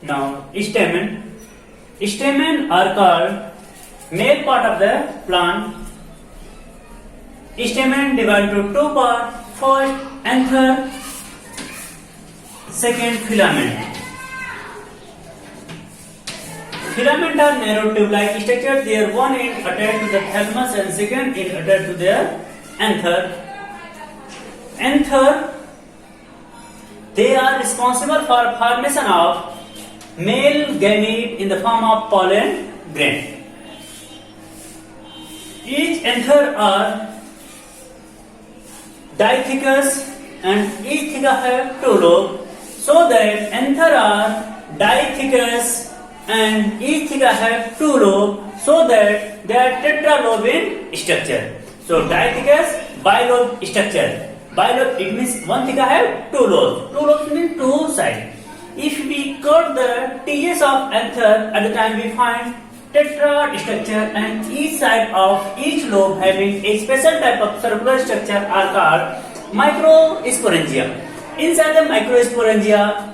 Now, stamen. Stamen are called male part of the plant. Stamen divided into two parts. First, anther. Second, filament. Filament are narrow tube-like structure. Their one end attached to the thalamus and second end attached to their anther. Anther, they are responsible for formation of male gamete in the form of pollen grain. Each anther are dithecous and each theca have two lobes, so that anther are dithecous and each theca have two lobes, so that they are tetralobe in structure. So dithecous, bilobe structure. Bilobe, it means one theca have two lobes. Two lobes means two sides. If we cut the TS of anther, at the time we find tetrad structure, and each side of each lobe having a special type of circular structure are called microsporangia. Inside the microsporangia,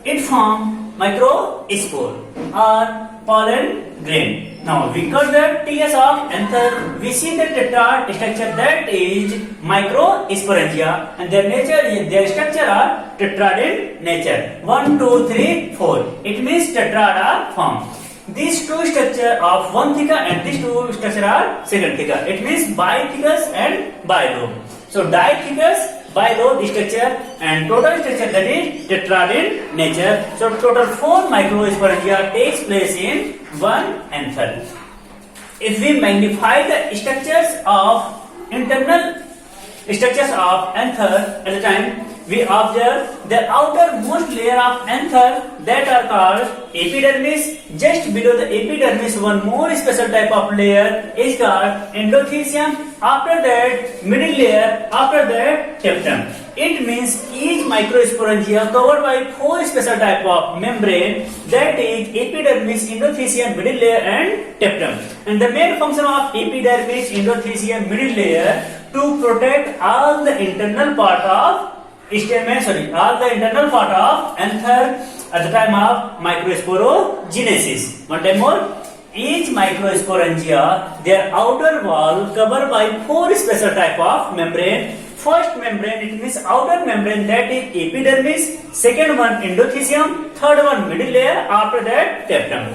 it forms microspore or pollen grain. Now we cut the TS of anther, we see the tetrad structure, that is microsporangia, and their nature, their structure are tetrad in nature. 1, 2, 3, 4. It means tetrad are formed. These two structure of one theca and these two structure are second theca. It means bithecous and bilobe. So dithecous, bilobe structure and total structure, that is tetrad in nature. So total 4 microsporangia takes place in one anther. If we magnify the structures of internal structures of anther, at the time we observe the outermost layer of anther, that are called epidermis. Just below the epidermis, one more special type of layer is called endothecium. After that, middle layer. After that, teptum. It means each microsporangia covered by 4 special type of membrane, that is epidermis, endothecium, middle layer and teptum. And the main function of epidermis, endothecium, middle layer to protect all the internal part of all the internal part of anther at the time of microsporogenesis. One time more. Each microsporangia, their outer wall covered by 4 special type of membrane. First membrane, it means outer membrane, that is epidermis. Second one, endothecium. Third one, middle layer. After that, teptum.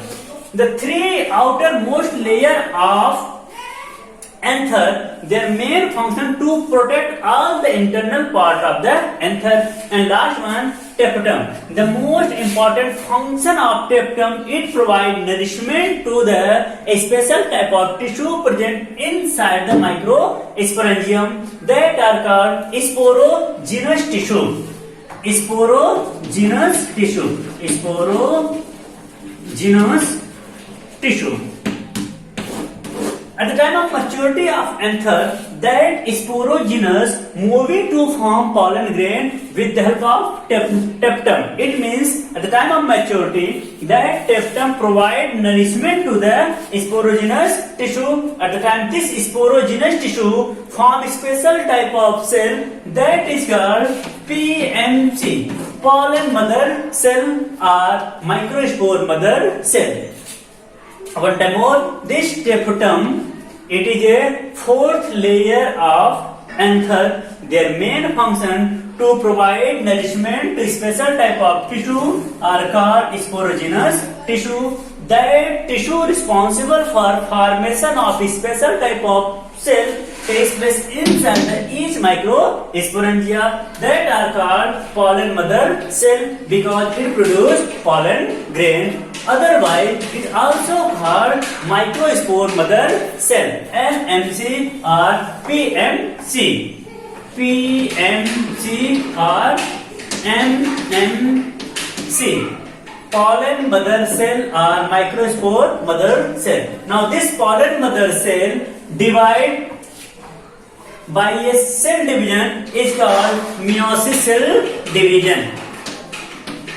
The 3 outermost layer of anther, their main function to protect all the internal part of the anther. And last one, teptum. The most important function of teptum, it provides nourishment to the special type of tissue present inside the microsporangium, that are called sporogenous tissue. Sporogenous tissue. Sporogenous tissue. At the time of maturity of anther, that sporogenous moving to form pollen grain with the help of teptum. It means at the time of maturity, that teptum provide nourishment to the sporogenous tissue. At the time this sporogenous tissue form special type of cell, that is called PMC, pollen mother cell or microspore mother cell. One time more, this teptum, it is a 4th layer of anther. Their main function to provide nourishment to special type of tissue are called sporogenous tissue. That tissue responsible for formation of a special type of cell takes place inside each microsporangia, that are called pollen mother cell, because it produces pollen grain. Otherwise, it is also called microspore mother cell, MMC or PMC. PMC or MMC. Pollen mother cell or microspore mother cell. Now this pollen mother cell divide by a cell division is called meiosis cell division.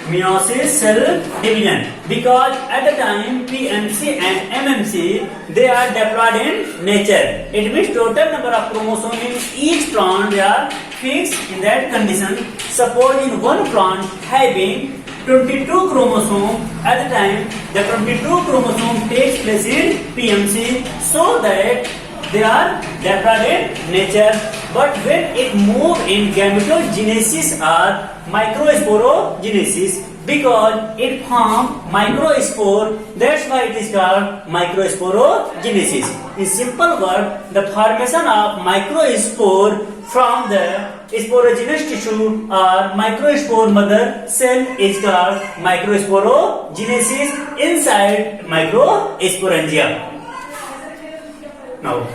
Meiosis cell division, because at the time PMC and MMC, they are diploid in nature. It means total number of chromosomes in each plant, they are fixed in that condition. Suppose in one plant having 22 chromosome. At the time, the 22 chromosome takes place in PMC, so that they are diploid in nature. But when it move in gametogenesis or microsporogenesis, because it form microspore, that's why it is called microsporogenesis. In simple word, the formation of microspore from the sporogenous tissue or microspore mother cell is called microsporogenesis inside microsporangia. Now,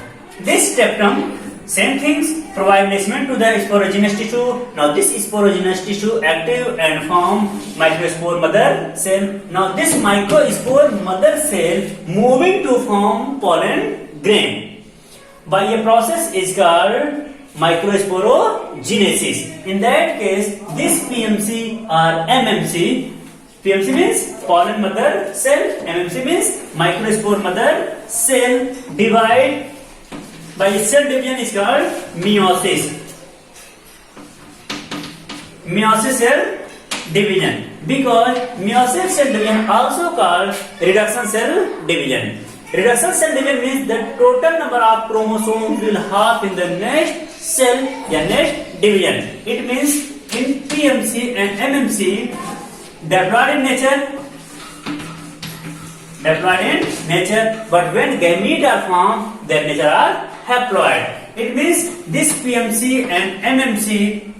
this septum, same things, provide nourishment to the sporogenous tissue. Now, this sporogenous tissue active and form microspore mother cell. Now, this microspore mother cell moving to form pollen grain by a process is called microsporogenesis. In that case, this PMC or MMC, PMC means pollen mother cell, MMC means microspore mother cell, divide by cell division is called meiosis. Meiosis cell division, because meiosis cell division also called reduction cell division. Reduction cell division means the total number of chromosomes will half in the next cell, the next division. It means in PMC and MMC, diploid in nature, but when gametes are formed, their nature are haploid. It means this PMC and MMC,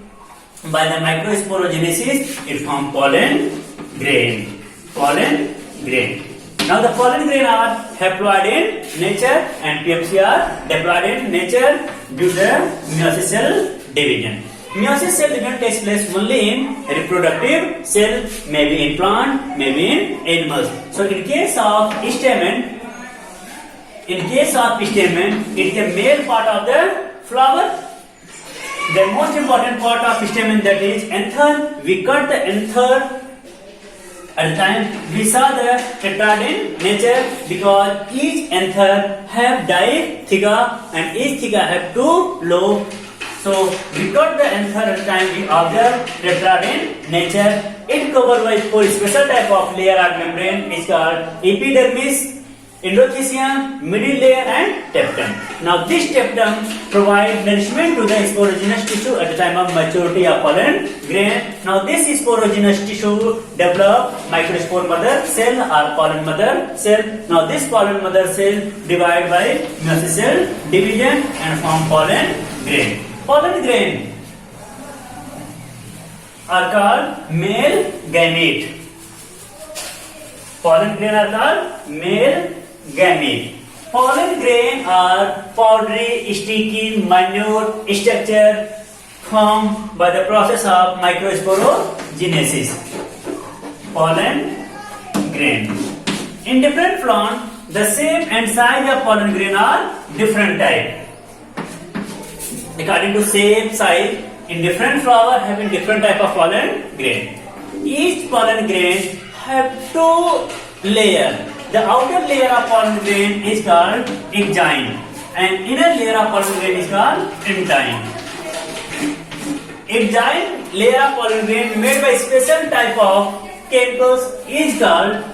by the microsporogenesis, it form pollen grain. Pollen grain. Now the pollen grain are haploid in nature and PMC are diploid in nature due to the meiosis cell division. Meiosis cell division takes place only in reproductive cell, maybe in plant, maybe in animals. So in case of stamen, it is the male part of the flower. The most important part of stamen, that is anther. We cut the anther. At the time we saw the tetrad in nature, because each anther have ditheca and each theca have two lobes. So we cut the anther at the time we observe tetrad in nature. It covered by four special type of layer or membrane is called epidermis, endothecium, middle layer and teptum. Now this teptum provides nourishment to the sporogenous tissue at the time of maturity of pollen grain. Now this sporogenous tissue develop microspore mother cell or pollen mother cell. Now this pollen mother cell divide by meiosis cell division and form pollen grain. Pollen grain are called male gamete. Pollen grain are called male gamete. Pollen grain are powdery, sticky, minute structure formed by the process of microsporogenesis. Pollen grain. In different plant, the shape and size of pollen grain are different type. According to shape, size, in different flower having different type of pollen grain. Each pollen grain have two layers. The outer layer of pollen grain is called exine and inner layer of pollen grain is called intine. Exine layer of pollen grain made by special type of chemicals is called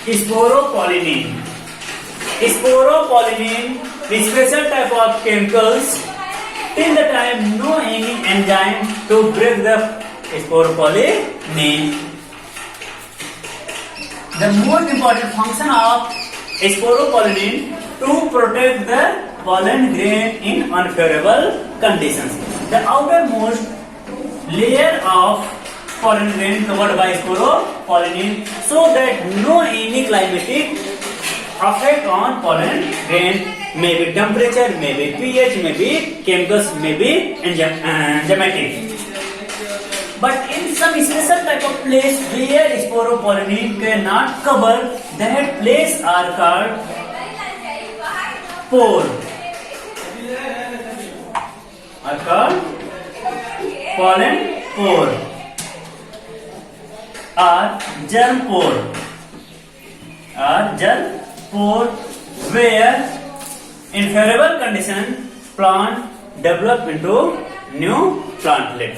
sporopollenin. Sporopollenin is special type of chemicals. Till the time no any enzyme to break the sporopollenin. The most important function of sporopollenin to protect the pollen grain in unfavorable conditions. The outermost layer of pollen grain covered by sporopollenin, so that no any climatic effect on pollen grain, may be temperature, may be pH, may be chemicals, may be enzymatic. But in some special type of place where sporopollenin cannot cover, that place are called pore. Are called pollen pore or germ pore. Or germ pore, where in favorable condition plant develop into new plantlet.